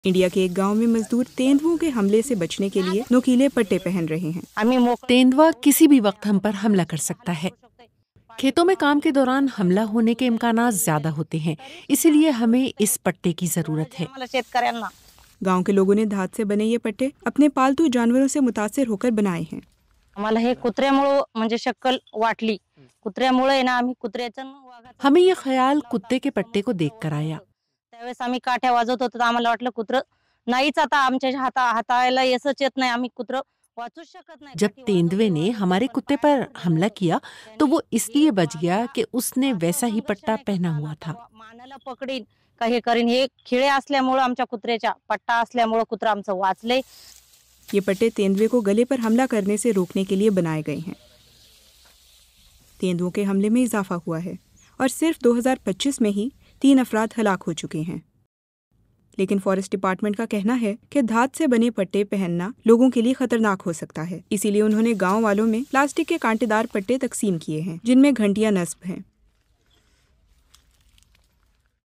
India के एक गांव में मजदूर तेंदुओं के हमले से बचने के लिए नुकीले पट्टे पहन रहे हैं। तेंदुआ किसी भी वक्त हम पर हमला कर सकता है। खेतों में काम के दौरान हमला होने के इम्कानात ज्यादा होते हैं, इसीलिए हमें इस पट्टे की जरूरत है। गांव के लोगों ने धात से बने ये पट्टे अपने पालतू जानवरों से मुतासिर होकर बनाए हैं। हमें ये ख्याल कुत्ते के पट्टे को देखकर आया। जब तेंदुए ने हमारे कुत्ते पर हमला किया तो वो इसलिए बच गया कि उसने वैसा ही पट्टा पहना हुआ था। ये पट्टे तेंदुए को गले पर हमला करने से रोकने के लिए बनाए गए हैं। तेंदुओं के हमले में इजाफा हुआ है और सिर्फ 2025 में ही 3 अफराद हलाक हो चुके हैं। लेकिन फॉरेस्ट डिपार्टमेंट का कहना है कि धात से बने पट्टे पहनना लोगों के लिए खतरनाक हो सकता है। इसीलिए उन्होंने गांव वालों में प्लास्टिक के कांटेदार पट्टे तकसीम किए हैं जिनमें घंटियां नस्ब हैं।